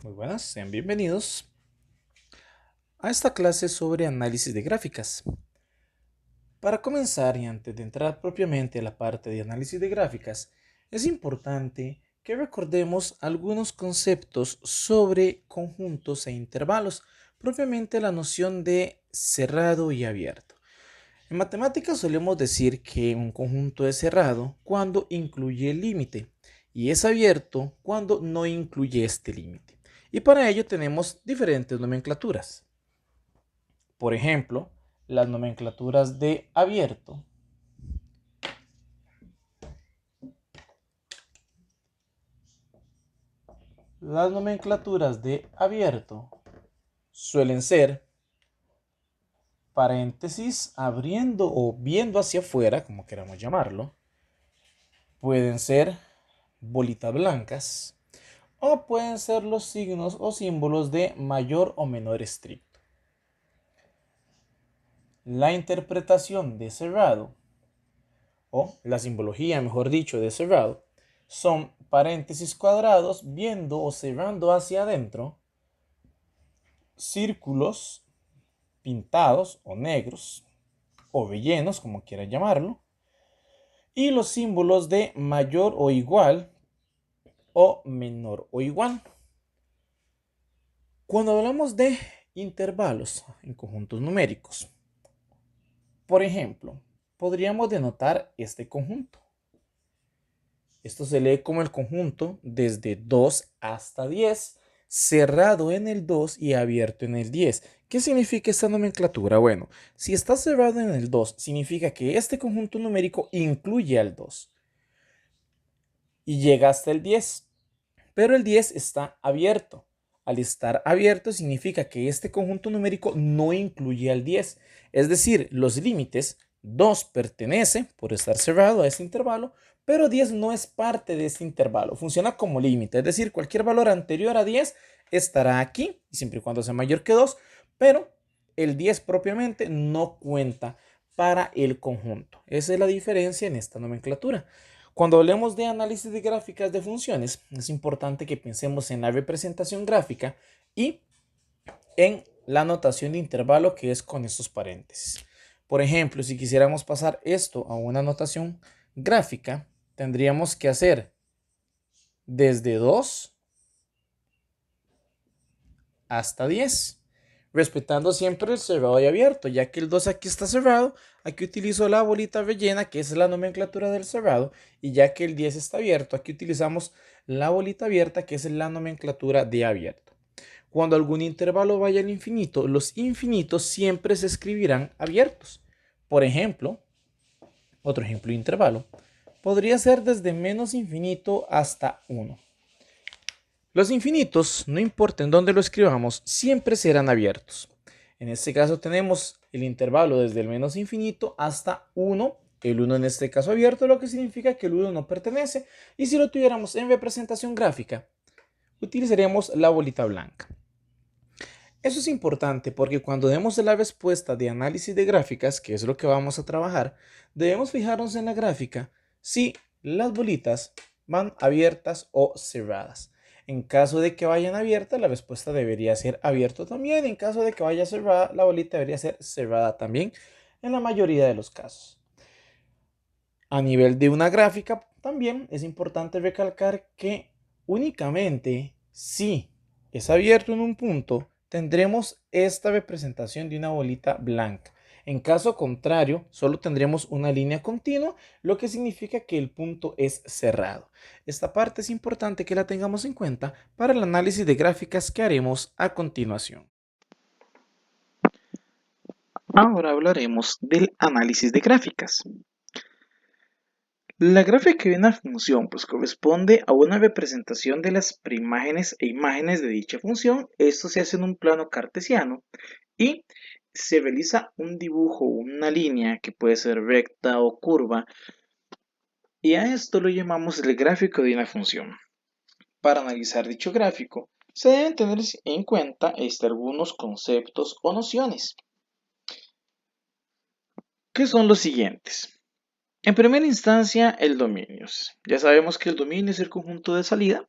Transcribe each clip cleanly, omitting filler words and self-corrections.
Muy buenas, sean bienvenidos a esta clase sobre análisis de gráficas. Para comenzar y antes de entrar propiamente a la parte de análisis de gráficas, es importante que recordemos algunos conceptos sobre conjuntos e intervalos, propiamente la noción de cerrado y abierto. En matemáticas solemos decir que un conjunto es cerrado cuando incluye el límite y es abierto cuando no incluye este límite. Y para ello tenemos diferentes nomenclaturas. Por ejemplo, las nomenclaturas de abierto, las nomenclaturas de abierto suelen ser paréntesis abriendo o viendo hacia afuera, como queramos llamarlo. Pueden ser bolitas blancas o pueden ser los signos o símbolos de mayor o menor estricto. La interpretación de cerrado, o la simbología, mejor dicho, de cerrado, son paréntesis cuadrados viendo o cerrando hacia adentro, círculos pintados o negros, o rellenos, como quieran llamarlo, y los símbolos de mayor o igual o menor o igual. Cuando hablamos de intervalos en conjuntos numéricos, por ejemplo, podríamos denotar este conjunto. Esto se lee como el conjunto desde 2 hasta 10, cerrado en el 2 y abierto en el 10. ¿Qué significa esta nomenclatura? Bueno, si está cerrado en el 2, significa que este conjunto numérico incluye al 2 y llega hasta el 10, pero el 10 está abierto. Al estar abierto significa que este conjunto numérico no incluye al 10, es decir, los límites 2 pertenece, por estar cerrado a este intervalo, pero 10 no es parte de este intervalo, funciona como límite, es decir, cualquier valor anterior a 10 estará aquí, siempre y cuando sea mayor que 2, pero el 10 propiamente no cuenta para el conjunto. Esa es la diferencia en esta nomenclatura. Cuando hablemos de análisis de gráficas de funciones, es importante que pensemos en la representación gráfica y en la notación de intervalo, que es con estos paréntesis. Por ejemplo, si quisiéramos pasar esto a una notación gráfica, tendríamos que hacer desde 2 hasta 10, respetando siempre el cerrado y abierto, ya que el 2 aquí está cerrado, aquí utilizo la bolita rellena, que es la nomenclatura del cerrado, y ya que el 10 está abierto, aquí utilizamos la bolita abierta, que es la nomenclatura de abierto. Cuando algún intervalo vaya al infinito, los infinitos siempre se escribirán abiertos. Por ejemplo, otro ejemplo de intervalo, podría ser desde menos infinito hasta 1. Los infinitos, no importa en dónde lo escribamos, siempre serán abiertos. En este caso tenemos el intervalo desde el menos infinito hasta 1, el 1 en este caso abierto, lo que significa que el 1 no pertenece. Y si lo tuviéramos en representación gráfica, utilizaríamos la bolita blanca. Eso es importante porque cuando demos la respuesta de análisis de gráficas, que es lo que vamos a trabajar, debemos fijarnos en la gráfica si las bolitas van abiertas o cerradas. En caso de que vayan abiertas, la respuesta debería ser abierto también. En caso de que vaya cerrada, la bolita debería ser cerrada también en la mayoría de los casos. A nivel de una gráfica, también es importante recalcar que únicamente si es abierto en un punto, tendremos esta representación de una bolita blanca. En caso contrario, solo tendremos una línea continua, lo que significa que el punto es cerrado. Esta parte es importante que la tengamos en cuenta para el análisis de gráficas que haremos a continuación. Ahora hablaremos del análisis de gráficas. La gráfica de una función corresponde a una representación de las preimágenes e imágenes de dicha función. Esto se hace en un plano cartesiano y se realiza un dibujo, una línea que puede ser recta o curva, y a esto lo llamamos el gráfico de una función. Para analizar dicho gráfico se deben tener en cuenta algunos conceptos o nociones, que son los siguientes. En primera instancia, el dominio. Ya sabemos que el dominio es el conjunto de salida.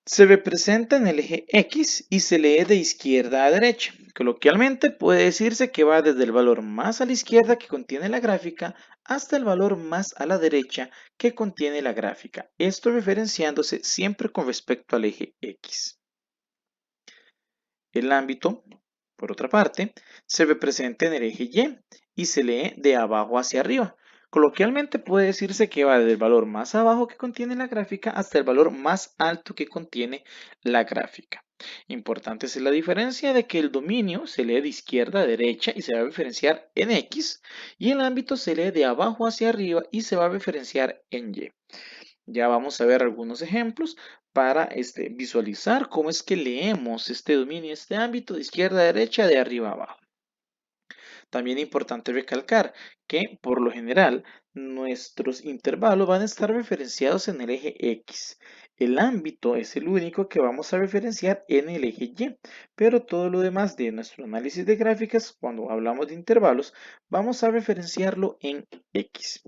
Se representa en el eje X y se lee de izquierda a derecha. Coloquialmente puede decirse que va desde el valor más a la izquierda que contiene la gráfica hasta el valor más a la derecha que contiene la gráfica. Esto referenciándose siempre con respecto al eje X. El ámbito, por otra parte, se representa en el eje Y se lee de abajo hacia arriba. Coloquialmente puede decirse que va desde el valor más abajo que contiene la gráfica hasta el valor más alto que contiene la gráfica. Importante es la diferencia de que el dominio se lee de izquierda a derecha y se va a referenciar en X, y el ámbito se lee de abajo hacia arriba y se va a referenciar en Y. Ya vamos a ver algunos ejemplos para visualizar cómo es que leemos este dominio, este ámbito de izquierda a derecha, de arriba a abajo. También es importante recalcar que, por lo general, nuestros intervalos van a estar referenciados en el eje X. El ámbito es el único que vamos a referenciar en el eje Y, pero todo lo demás de nuestro análisis de gráficas, cuando hablamos de intervalos, vamos a referenciarlo en X.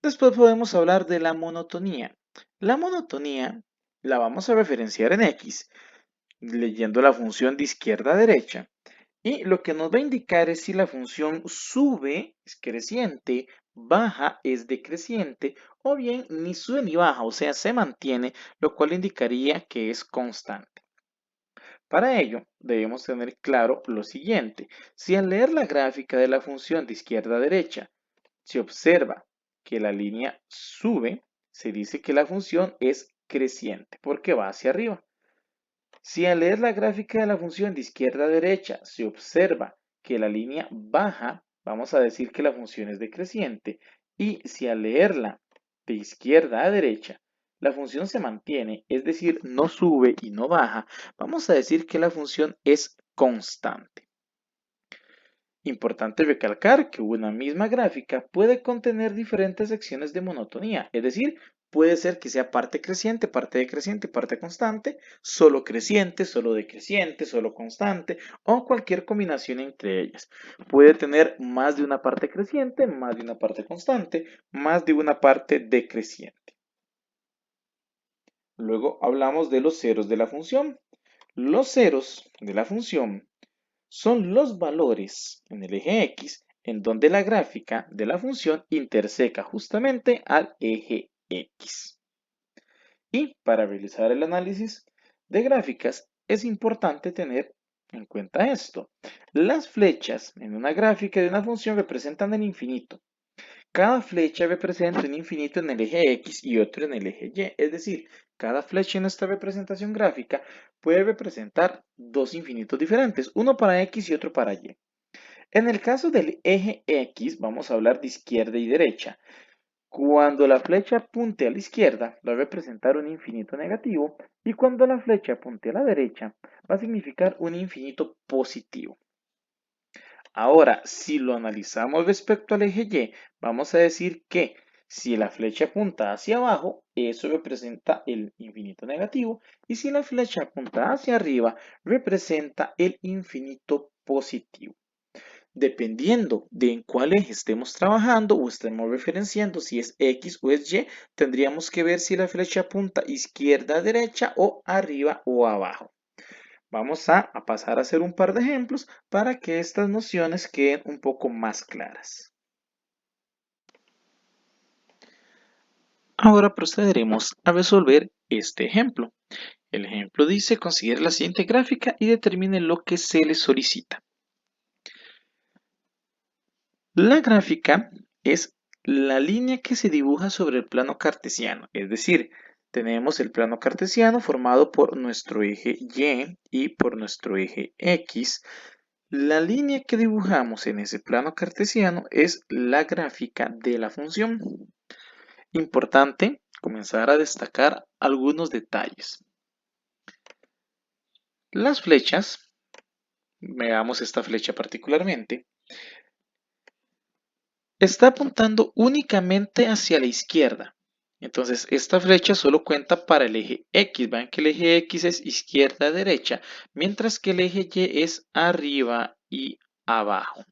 Después podemos hablar de la monotonía. La monotonía la vamos a referenciar en X, leyendo la función de izquierda a derecha. Y lo que nos va a indicar es si la función sube, es creciente, baja, es decreciente, o bien ni sube ni baja, o sea, se mantiene, lo cual indicaría que es constante. Para ello, debemos tener claro lo siguiente. Si al leer la gráfica de la función de izquierda a derecha, se observa que la línea sube, se dice que la función es creciente porque va hacia arriba. Si al leer la gráfica de la función de izquierda a derecha se observa que la línea baja, vamos a decir que la función es decreciente. Y si al leerla de izquierda a derecha la función se mantiene, es decir, no sube y no baja, vamos a decir que la función es constante. Importante recalcar que una misma gráfica puede contener diferentes secciones de monotonía, es decir, puede ser que sea parte creciente, parte decreciente, parte constante, solo creciente, solo decreciente, solo constante o cualquier combinación entre ellas. Puede tener más de una parte creciente, más de una parte constante, más de una parte decreciente. Luego hablamos de los ceros de la función. Los ceros de la función son los valores en el eje X en donde la gráfica de la función interseca justamente al eje X. Y para realizar el análisis de gráficas es importante tener en cuenta esto. Las flechas en una gráfica de una función representan el infinito. Cada flecha representa un infinito en el eje X y otro en el eje Y, es decir, cada flecha en esta representación gráfica puede representar dos infinitos diferentes, uno para X y otro para Y. En el caso del eje X, vamos a hablar de izquierda y derecha. Cuando la flecha apunte a la izquierda, va a representar un infinito negativo, y cuando la flecha apunte a la derecha, va a significar un infinito positivo. Ahora, si lo analizamos respecto al eje Y, vamos a decir que si la flecha apunta hacia abajo, eso representa el infinito negativo, y si la flecha apunta hacia arriba, representa el infinito positivo. Dependiendo de en cuál eje estemos trabajando o estemos referenciando, si es X o es Y, tendríamos que ver si la flecha apunta izquierda a derecha o arriba o abajo. Vamos a pasar a hacer un par de ejemplos para que estas nociones queden un poco más claras. Ahora procederemos a resolver este ejemplo. El ejemplo dice: considere la siguiente gráfica y determine lo que se le solicita. La gráfica es la línea que se dibuja sobre el plano cartesiano, es decir, tenemos el plano cartesiano formado por nuestro eje Y y por nuestro eje X. La línea que dibujamos en ese plano cartesiano es la gráfica de la función. Importante comenzar a destacar algunos detalles. Las flechas, veamos esta flecha particularmente, está apuntando únicamente hacia la izquierda. Entonces, esta flecha solo cuenta para el eje X. Vean que el eje X es izquierda-derecha, mientras que el eje Y es arriba y abajo.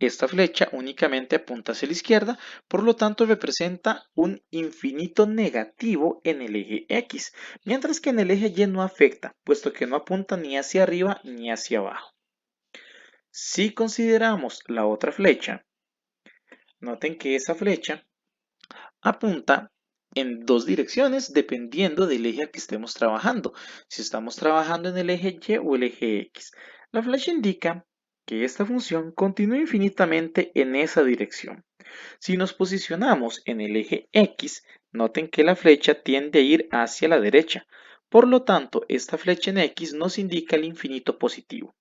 esta flecha únicamente apunta hacia la izquierda, por lo tanto representa un infinito negativo en el eje X, mientras que en el eje Y no afecta, puesto que no apunta ni hacia arriba ni hacia abajo. Si consideramos la otra flecha, noten que esa flecha apunta en dos direcciones dependiendo del eje al que estemos trabajando. Si estamos trabajando en el eje Y o el eje X. La flecha indica que esta función continúa infinitamente en esa dirección. Si nos posicionamos en el eje X, noten que la flecha tiende a ir hacia la derecha. Por lo tanto, esta flecha en X nos indica el infinito positivo.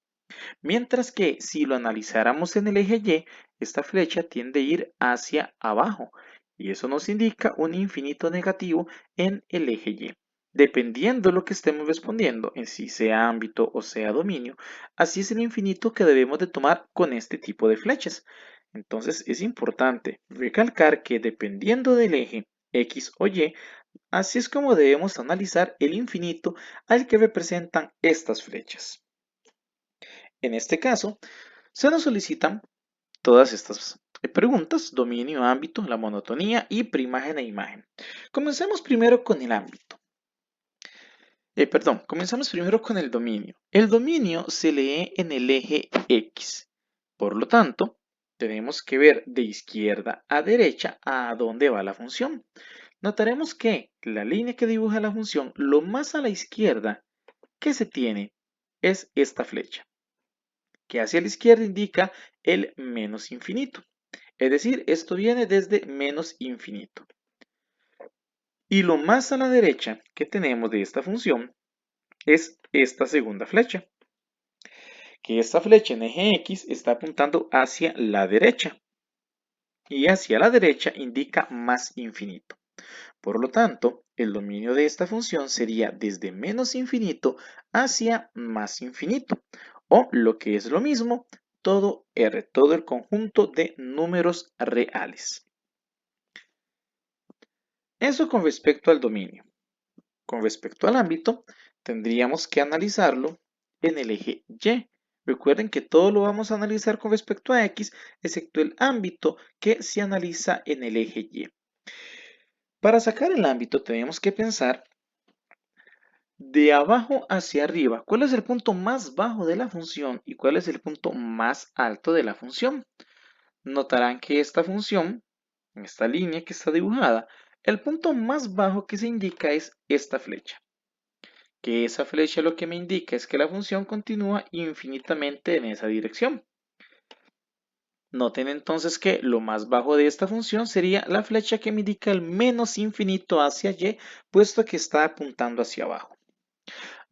Mientras que si lo analizáramos en el eje Y, esta flecha tiende a ir hacia abajo y eso nos indica un infinito negativo en el eje Y. Dependiendo de lo que estemos respondiendo, en si sea ámbito o sea dominio, así es el infinito que debemos de tomar con este tipo de flechas. Entonces es importante recalcar que dependiendo del eje X o Y, así es como debemos analizar el infinito al que representan estas flechas. En este caso, se nos solicitan todas estas preguntas: dominio, ámbito, la monotonía y preimagen e imagen. Comencemos primero con el ámbito. Comenzamos primero con el dominio. El dominio se lee en el eje X. Por lo tanto, tenemos que ver de izquierda a derecha a dónde va la función. Notaremos que la línea que dibuja la función, lo más a la izquierda que se tiene es esta flecha, que hacia la izquierda indica el menos infinito. Es decir, esto viene desde menos infinito. Y lo más a la derecha que tenemos de esta función es esta segunda flecha, que esta flecha en eje X está apuntando hacia la derecha. Y hacia la derecha indica más infinito. Por lo tanto, el dominio de esta función sería desde menos infinito hacia más infinito. O lo que es lo mismo, todo R, todo el conjunto de números reales. Eso con respecto al dominio. Con respecto al ámbito, tendríamos que analizarlo en el eje Y. Recuerden que todo lo vamos a analizar con respecto a X, excepto el ámbito que se analiza en el eje Y. Para sacar el ámbito tenemos que pensar de abajo hacia arriba. ¿Cuál es el punto más bajo de la función y cuál es el punto más alto de la función? Notarán que esta función, en esta línea que está dibujada, el punto más bajo que se indica es esta flecha. Que esa flecha lo que me indica es que la función continúa infinitamente en esa dirección. Noten entonces que lo más bajo de esta función sería la flecha que me indica el menos infinito hacia Y, puesto que está apuntando hacia abajo.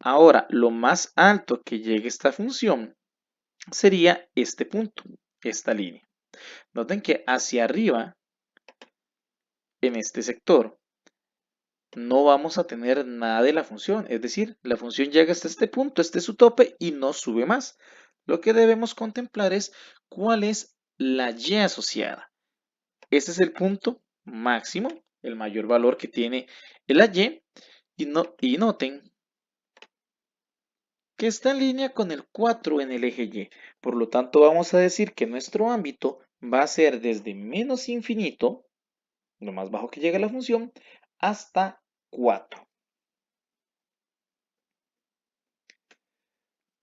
Ahora, lo más alto que llegue esta función sería este punto, esta línea. Noten que hacia arriba, en este sector, no vamos a tener nada de la función, es decir, la función llega hasta este punto, este es su tope y no sube más. Lo que debemos contemplar es cuál es la Y asociada. Este es el punto máximo, el mayor valor que tiene la Y, y noten que está en línea con el 4 en el eje Y. Por lo tanto, vamos a decir que nuestro ámbito va a ser desde menos infinito, lo más bajo que llega la función, hasta 4.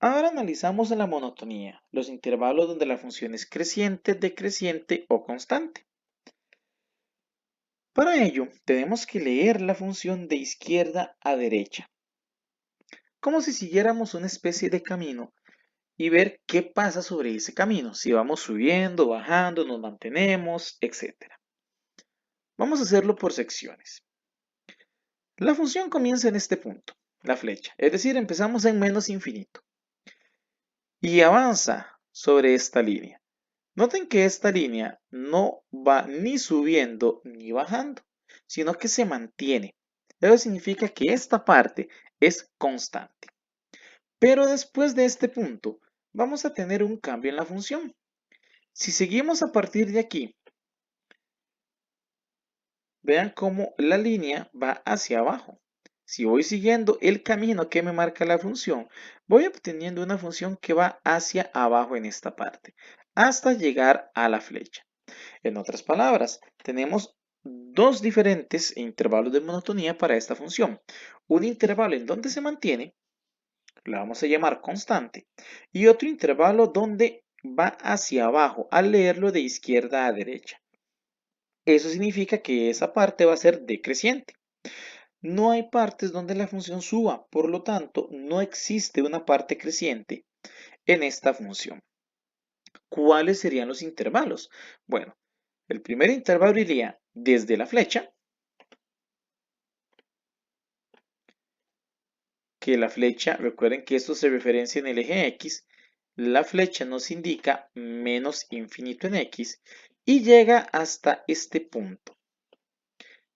Ahora analizamos la monotonía, los intervalos donde la función es creciente, decreciente o constante. Para ello, tenemos que leer la función de izquierda a derecha, como si siguiéramos una especie de camino y ver qué pasa sobre ese camino, si vamos subiendo, bajando, nos mantenemos, etc. Vamos a hacerlo por secciones. La función comienza en este punto, la flecha, es decir, empezamos en menos infinito y avanza sobre esta línea. Noten que esta línea no va ni subiendo ni bajando, sino que se mantiene. Eso significa que esta parte es constante. Pero después de este punto, vamos a tener un cambio en la función. Si seguimos a partir de aquí, vean cómo la línea va hacia abajo. Si voy siguiendo el camino que me marca la función, voy obteniendo una función que va hacia abajo en esta parte. hasta llegar a la flecha. En otras palabras, tenemos dos diferentes intervalos de monotonía para esta función. Un intervalo en donde se mantiene, la vamos a llamar constante, y otro intervalo donde va hacia abajo al leerlo de izquierda a derecha. Eso significa que esa parte va a ser decreciente. No hay partes donde la función suba, por lo tanto, no existe una parte creciente en esta función. ¿Cuáles serían los intervalos? Bueno, el primer intervalo iría desde la flecha, que la flecha, recuerden que esto se referencia en el eje X, la flecha nos indica menos infinito en X y llega hasta este punto,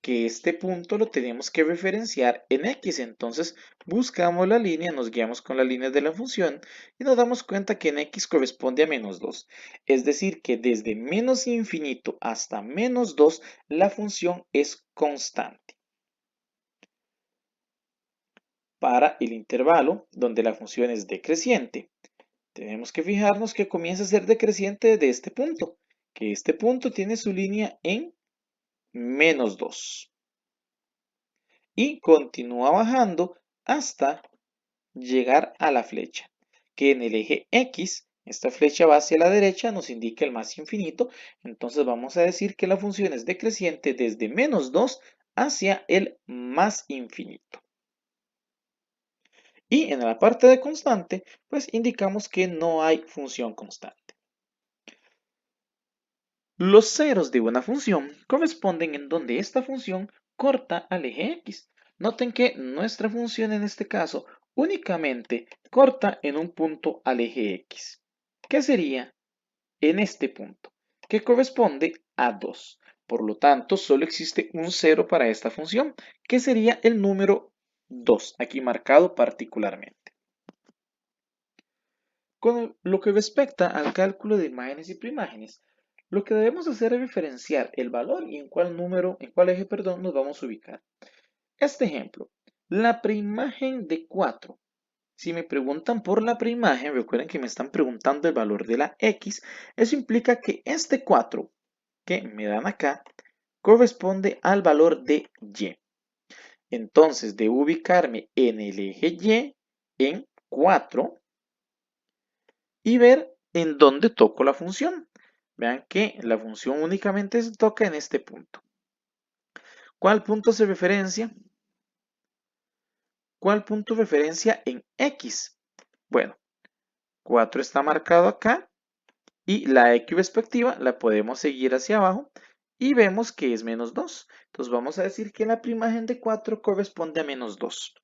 que este punto lo tenemos que referenciar en X. Entonces buscamos la línea, nos guiamos con la línea de la función y nos damos cuenta que en X corresponde a menos 2. Es decir, que desde menos infinito hasta menos 2 la función es constante. Para el intervalo donde la función es decreciente, tenemos que fijarnos que comienza a ser decreciente desde este punto, que este punto tiene su línea en menos 2. Y continúa bajando hasta llegar a la flecha, que en el eje X, esta flecha va hacia la derecha, nos indica el más infinito, entonces vamos a decir que la función es decreciente desde menos 2 hacia el más infinito. Y en la parte de constante, pues indicamos que no hay función constante. Los ceros de una función corresponden en donde esta función corta al eje X. Noten que nuestra función en este caso únicamente corta en un punto al eje X. ¿Qué sería? En este punto, que corresponde a 2. Por lo tanto, solo existe un cero para esta función, que sería el número 2, aquí marcado particularmente. Con lo que respecta al cálculo de imágenes y preimágenes, lo que debemos hacer es referenciar el valor y en cuál eje, perdón, nos vamos a ubicar. Este ejemplo, la preimagen de 4. Si me preguntan por la preimagen, recuerden que me están preguntando el valor de la X, eso implica que este 4 que me dan acá corresponde al valor de Y. Entonces, debo ubicarme en el eje Y en 4 y ver en dónde toco la función. Vean que la función únicamente se toca en este punto. ¿Cuál punto se referencia? ¿Cuál punto referencia en X? Bueno, 4 está marcado acá y la X respectiva la podemos seguir hacia abajo y vemos que es menos 2. Entonces vamos a decir que la preimagen de 4 corresponde a menos 2.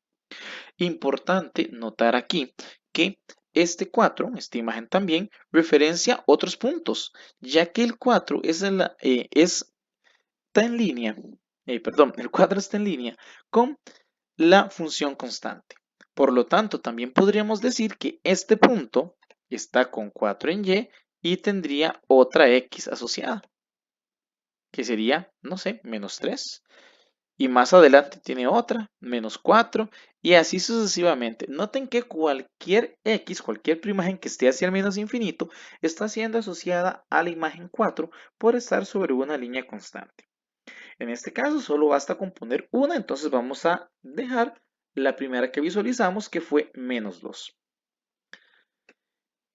Importante notar aquí que este 4, esta imagen también, referencia otros puntos, ya que el 4 está en línea, el 4 está en línea con la función constante. Por lo tanto, también podríamos decir que este punto está con 4 en Y y tendría otra X asociada, que sería, no sé, menos 3. Y más adelante tiene otra, menos 4, y así sucesivamente. Noten que cualquier X, cualquier preimagen que esté hacia el menos infinito, está siendo asociada a la imagen 4 por estar sobre una línea constante. En este caso solo basta con poner una, entonces vamos a dejar la primera que visualizamos, que fue menos 2.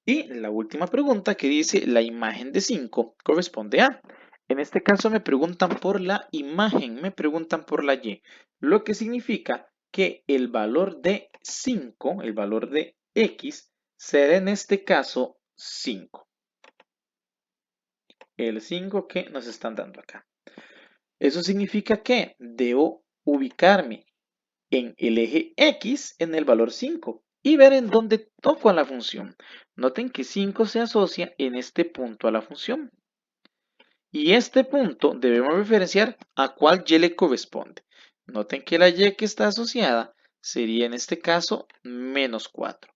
Y la última pregunta que dice la imagen de 5 corresponde a. En este caso me preguntan por la imagen, me preguntan por la Y, lo que significa que el valor de 5, el valor de X, será en este caso 5. El 5 que nos están dando acá. Eso significa que debo ubicarme en el eje X en el valor 5 y ver en dónde toco a la función. Noten que 5 se asocia en este punto a la función. Y este punto debemos referenciar a cuál Y le corresponde. Noten que la Y que está asociada sería en este caso menos 4.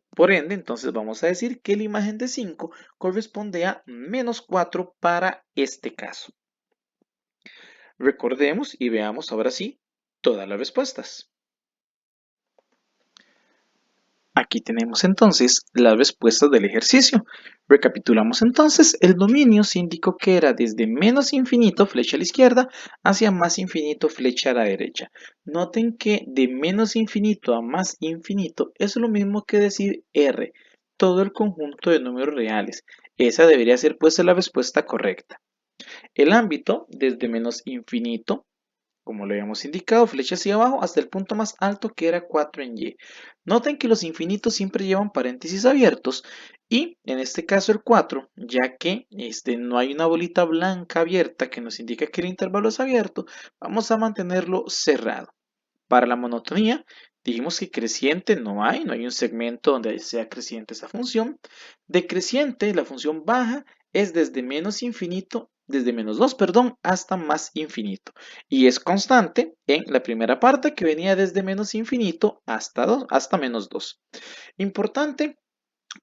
Por ende, entonces vamos a decir que la imagen de 5 corresponde a menos 4 para este caso. Recordemos y veamos ahora sí todas las respuestas. Aquí tenemos entonces las respuestas del ejercicio. Recapitulamos entonces, el dominio se indicó que era desde menos infinito, flecha a la izquierda, hacia más infinito, flecha a la derecha. Noten que de menos infinito a más infinito es lo mismo que decir R, todo el conjunto de números reales. Esa debería ser pues la respuesta correcta. El ámbito, desde menos infinito, como lo habíamos indicado, flecha hacia abajo hasta el punto más alto que era 4 en Y. Noten que los infinitos siempre llevan paréntesis abiertos y en este caso el 4, ya que no hay una bolita blanca abierta que nos indica que el intervalo es abierto, vamos a mantenerlo cerrado. Para la monotonía, dijimos que creciente no hay un segmento donde sea creciente esa función. Decreciente, la función baja, es desde menos infinito, desde menos 2, perdón, hasta más infinito. Y es constante en la primera parte que venía desde menos infinito hasta 2, hasta menos 2. Importante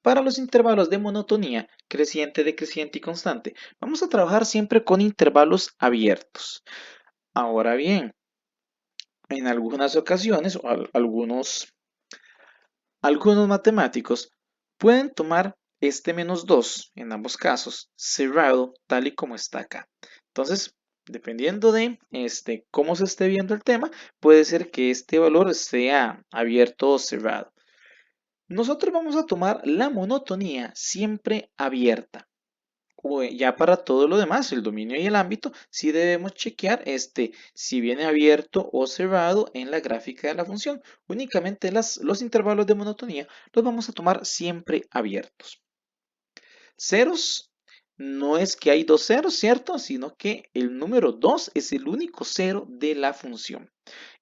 para los intervalos de monotonía, creciente, decreciente y constante. Vamos a trabajar siempre con intervalos abiertos. Ahora bien, en algunas ocasiones, o algunos matemáticos pueden tomar este menos 2 en ambos casos cerrado tal y como está acá. Entonces, dependiendo de cómo se esté viendo el tema, puede ser que este valor sea abierto o cerrado. Nosotros vamos a tomar la monotonía siempre abierta. Ya para todo lo demás, el dominio y el ámbito, sí debemos chequear si viene abierto o cerrado en la gráfica de la función. Únicamente los intervalos de monotonía los vamos a tomar siempre abiertos. Ceros, no es que hay dos ceros, ¿cierto? Sino que el número 2 es el único cero de la función.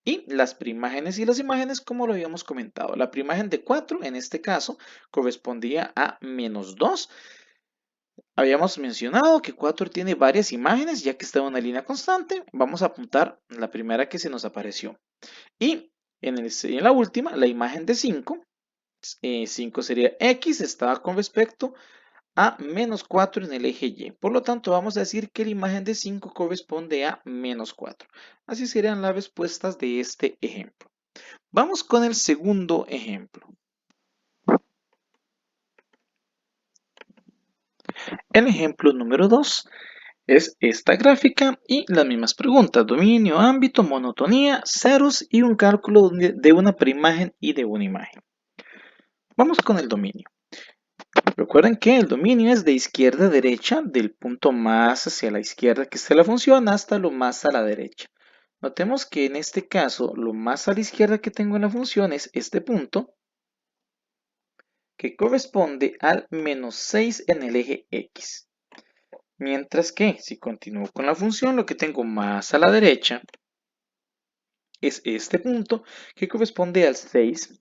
Y las primágenes y las imágenes, como lo habíamos comentado. La primágen de 4, en este caso, correspondía a menos 2. Habíamos mencionado que 4 tiene varias imágenes, ya que está en una línea constante. Vamos a apuntar la primera que se nos apareció. Y en la última, la imagen de 5. 5 sería X, estaba con respecto a menos 4 en el eje Y. Por lo tanto, vamos a decir que la imagen de 5 corresponde a menos 4. Así serían las respuestas de este ejemplo. Vamos con el segundo ejemplo. El ejemplo número 2 es esta gráfica y las mismas preguntas: dominio, ámbito, monotonía, ceros y un cálculo de una preimagen y de una imagen. Vamos con el dominio. Recuerden que el dominio es de izquierda a derecha, del punto más hacia la izquierda que esté la función hasta lo más a la derecha. Notemos que en este caso lo más a la izquierda que tengo en la función es este punto, que corresponde al menos 6 en el eje X. Mientras que si continúo con la función, lo que tengo más a la derecha es este punto, que corresponde al 6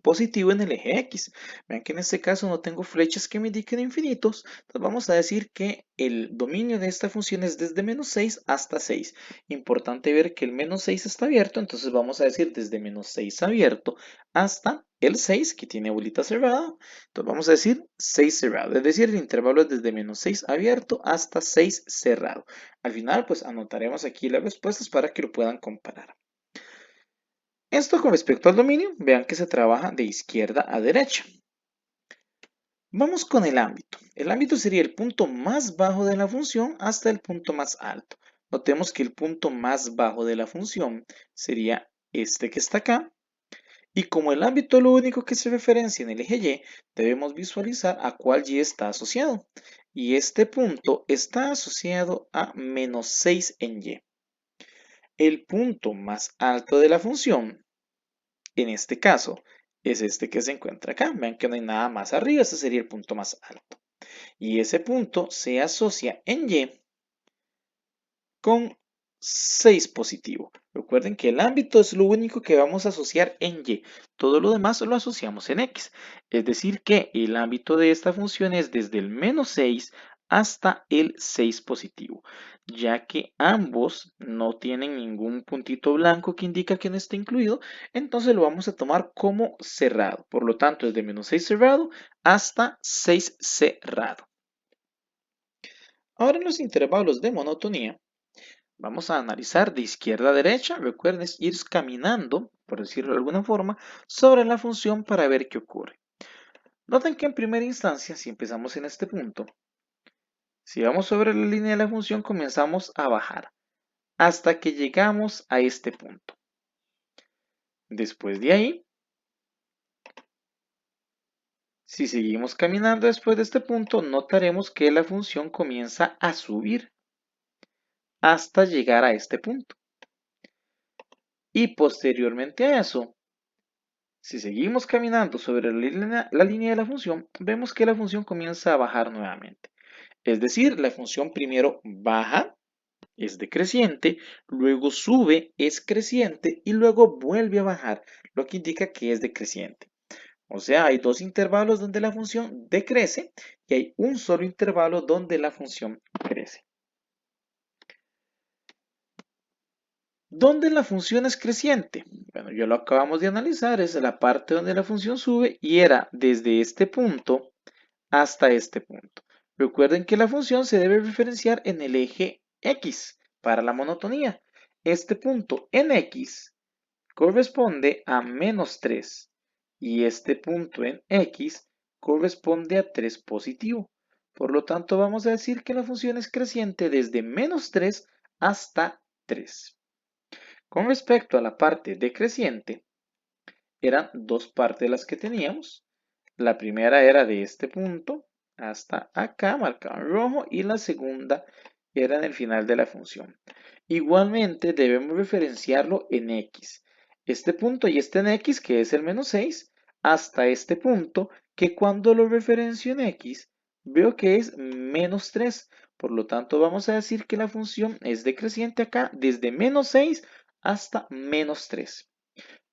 positivo en el eje X. Vean que en este caso no tengo flechas que me indiquen infinitos, entonces vamos a decir que el dominio de esta función es desde menos 6 hasta 6. Importante ver que el menos 6 está abierto, entonces vamos a decir desde menos 6 abierto hasta el 6 que tiene bolita cerrada. Entonces vamos a decir 6 cerrado, es decir, el intervalo es desde menos 6 abierto hasta 6 cerrado. Al final pues anotaremos aquí las respuestas para que lo puedan comparar. Esto con respecto al dominio, vean que se trabaja de izquierda a derecha. Vamos con el ámbito. El ámbito sería el punto más bajo de la función hasta el punto más alto. Notemos que el punto más bajo de la función sería este que está acá. Y como el ámbito es lo único que se referencia en el eje Y, debemos visualizar a cuál Y está asociado. Y este punto está asociado a menos 6 en Y. El punto más alto de la función, en este caso, es este que se encuentra acá. Vean que no hay nada más arriba, este sería el punto más alto. Y ese punto se asocia en Y con 6 positivo. Recuerden que el ámbito es lo único que vamos a asociar en Y. Todo lo demás lo asociamos en X. Es decir que el ámbito de esta función es desde el menos 6 hasta el 6 positivo, ya que ambos no tienen ningún puntito blanco que indica que no está incluido, entonces lo vamos a tomar como cerrado. Por lo tanto, es de menos 6 cerrado hasta 6 cerrado. Ahora en los intervalos de monotonía, vamos a analizar de izquierda a derecha. Recuerden ir caminando por decirlo de alguna forma, sobre la función para ver qué ocurre. Noten que en primera instancia, si empezamos en este punto, si vamos sobre la línea de la función, comenzamos a bajar hasta que llegamos a este punto. Después de ahí, si seguimos caminando después de este punto, notaremos que la función comienza a subir hasta llegar a este punto. Y posteriormente a eso, si seguimos caminando sobre la línea de la función, vemos que la función comienza a bajar nuevamente. Es decir, la función primero baja, es decreciente, luego sube, es creciente y luego vuelve a bajar, lo que indica que es decreciente. O sea, hay dos intervalos donde la función decrece y hay un solo intervalo donde la función crece. ¿Dónde la función es creciente? Bueno, ya lo acabamos de analizar, es la parte donde la función sube y era desde este punto hasta este punto. Recuerden que la función se debe referenciar en el eje X para la monotonía. Este punto en X corresponde a -3 y este punto en X corresponde a 3 positivo. Por lo tanto, vamos a decir que la función es creciente desde -3 hasta 3. Con respecto a la parte decreciente, eran dos partes las que teníamos. La primera era de este punto hasta acá, marcado en rojo, y la segunda era en el final de la función. Igualmente debemos referenciarlo en X. Este punto y este en X, que es el -6, hasta este punto, que cuando lo referencio en X, veo que es -3. Por lo tanto, vamos a decir que la función es decreciente acá desde -6 hasta -3.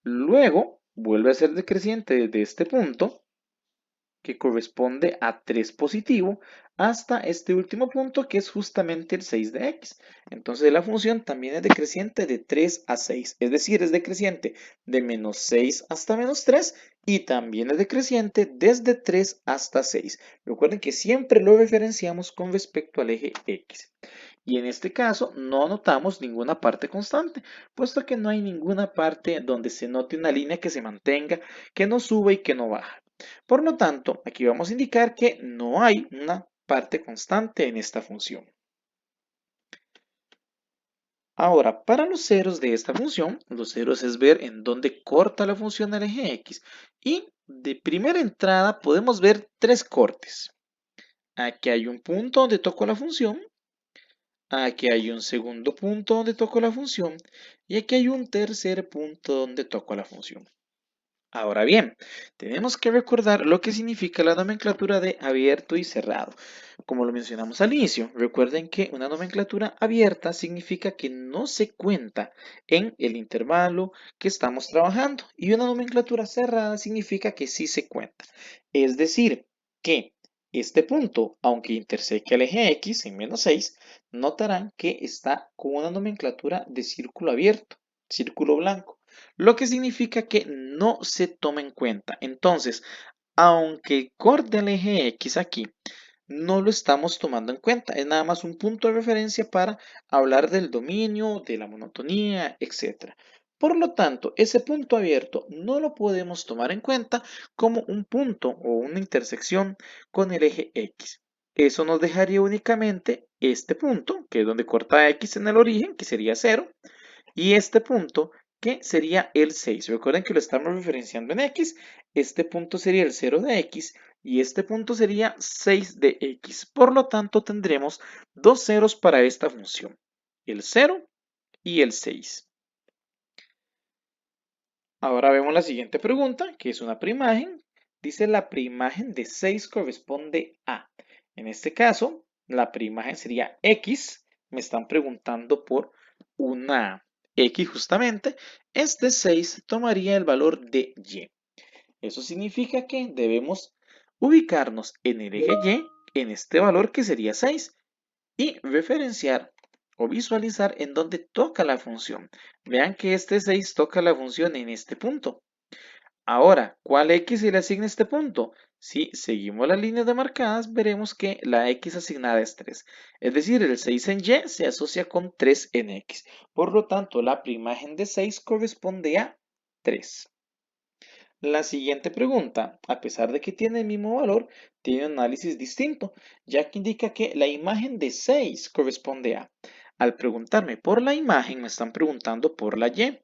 Luego, vuelve a ser decreciente desde este punto, que corresponde a 3 positivo, hasta este último punto que es justamente el 6 de x. Entonces la función también es decreciente de 3 a 6, es decir, es decreciente de -6 hasta -3 y también es decreciente desde 3 hasta 6. Recuerden que siempre lo referenciamos con respecto al eje x. Y en este caso no notamos ninguna parte constante, puesto que no hay ninguna parte donde se note una línea que se mantenga, que no suba y que no baja. Por lo tanto, aquí vamos a indicar que no hay una parte constante en esta función. Ahora, para los ceros de esta función, los ceros es ver en dónde corta la función al eje x. Y de primera entrada podemos ver tres cortes. Aquí hay un punto donde toco la función, aquí hay un segundo punto donde toco la función y aquí hay un tercer punto donde toco la función. Ahora bien, tenemos que recordar lo que significa la nomenclatura de abierto y cerrado. Como lo mencionamos al inicio, recuerden que una nomenclatura abierta significa que no se cuenta en el intervalo que estamos trabajando y una nomenclatura cerrada significa que sí se cuenta. Es decir, que este punto, aunque interseque al eje X en -6, notarán que está con una nomenclatura de círculo abierto, círculo blanco, lo que significa que no se toma en cuenta. Entonces, aunque corte el eje X aquí, no lo estamos tomando en cuenta. Es nada más un punto de referencia para hablar del dominio, de la monotonía, etc. Por lo tanto, ese punto abierto no lo podemos tomar en cuenta como un punto o una intersección con el eje X. Eso nos dejaría únicamente este punto, que es donde corta X en el origen, que sería 0, y este punto que sería el 6. Recuerden que lo estamos referenciando en X. Este punto sería el 0 de X y este punto sería 6 de X. Por lo tanto, tendremos dos ceros para esta función, el 0 y el 6. Ahora vemos la siguiente pregunta, que es una preimagen. Dice la preimagen de 6 corresponde a. En este caso, la preimagen sería X. Me están preguntando por una X justamente. Este 6 tomaría el valor de Y. Eso significa que debemos ubicarnos en el eje Y, en este valor que sería 6, y referenciar o visualizar en dónde toca la función. Vean que este 6 toca la función en este punto. Ahora, ¿cuál X se le asigna a este punto? Si seguimos las líneas demarcadas, veremos que la X asignada es 3. Es decir, el 6 en Y se asocia con 3 en X. Por lo tanto, la preimagen de 6 corresponde a 3. La siguiente pregunta, a pesar de que tiene el mismo valor, tiene un análisis distinto, ya que indica que la imagen de 6 corresponde a. Al preguntarme por la imagen, me están preguntando por la Y.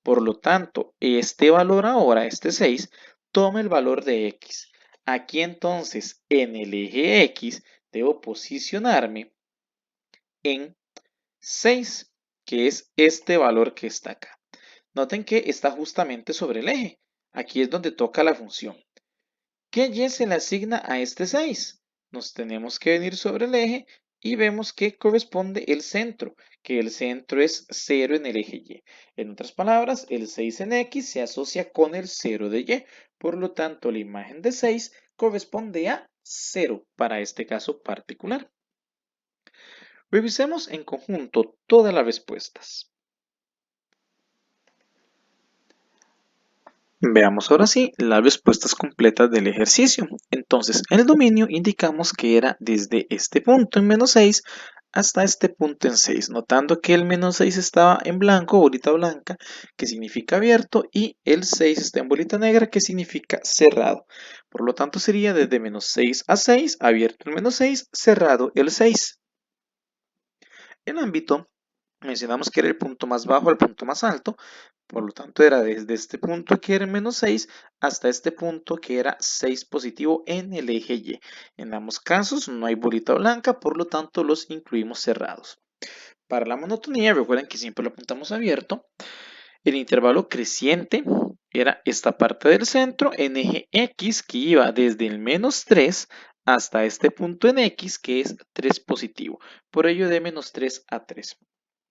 Por lo tanto, este valor ahora, este 6, toma el valor de X. Aquí entonces, en el eje X, debo posicionarme en 6, que es este valor que está acá. Noten que está justamente sobre el eje. Aquí es donde toca la función. ¿Qué y se le asigna a este 6? Nos tenemos que venir sobre el eje y vemos que corresponde el centro, que el centro es 0 en el eje Y. En otras palabras, el 6 en X se asocia con el 0 de Y. Por lo tanto, la imagen de 6 corresponde a 0 para este caso particular. Revisemos en conjunto todas las respuestas. Veamos ahora sí las respuestas completas del ejercicio. Entonces, en el dominio indicamos que era desde este punto en menos 6 hasta este punto en 6, notando que el menos 6 estaba en blanco, bolita blanca, que significa abierto, y el 6 está en bolita negra, que significa cerrado. Por lo tanto, sería desde menos 6 a 6, abierto el menos 6, cerrado el 6. En ámbito, mencionamos que era el punto más bajo al punto más alto, por lo tanto era desde este punto que era menos 6 hasta este punto que era 6 positivo en el eje Y. En ambos casos no hay bolita blanca, por lo tanto los incluimos cerrados. Para la monotonía, recuerden que siempre lo apuntamos abierto. El intervalo creciente era esta parte del centro en eje X que iba desde el menos 3 hasta este punto en X que es 3 positivo. Por ello de menos 3 a 3.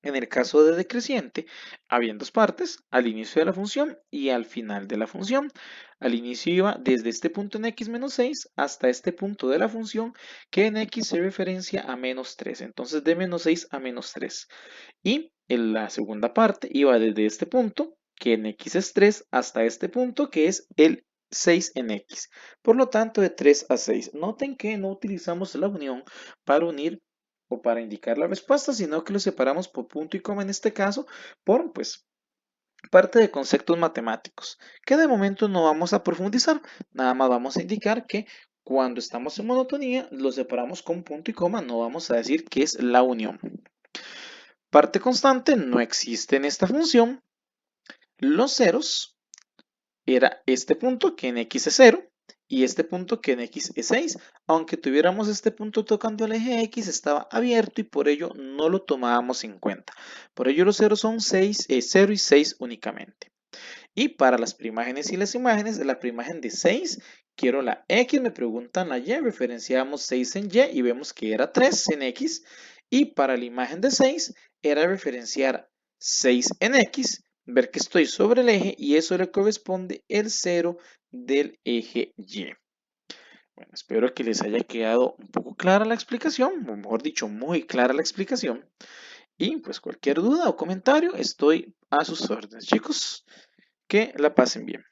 En el caso de decreciente, habían dos partes, al inicio de la función y al final de la función. Al inicio iba desde este punto en x menos 6 hasta este punto de la función que en x se referencia a menos 3. Entonces de menos 6 a menos 3. Y en la segunda parte iba desde este punto, que en x es 3, hasta este punto que es el 6 en x. Por lo tanto, de 3 a 6. Noten que no utilizamos la unión para unir o para indicar la respuesta, sino que lo separamos por punto y coma en este caso, por pues parte de conceptos matemáticos, que de momento no vamos a profundizar, nada más vamos a indicar que cuando estamos en monotonía lo separamos con punto y coma, no vamos a decir que es la unión. Parte constante no existe en esta función. Los ceros era este punto que en x es 0 y este punto que en x es 6. Aunque tuviéramos este punto tocando el eje x, estaba abierto y por ello no lo tomábamos en cuenta. Por ello los ceros son 0 y 6 únicamente. Y para las primágenes y las imágenes, la primagen de 6, quiero la x, me preguntan la y, referenciamos 6 en y y vemos que era 3 en x. Y para la imagen de 6 era referenciar 6 en x, ver que estoy sobre el eje y eso le corresponde el 0 del eje y. Bueno, espero que les haya quedado un poco clara la explicación, o mejor dicho, muy clara la explicación. Y pues cualquier duda o comentario, estoy a sus órdenes, chicos. Que la pasen bien.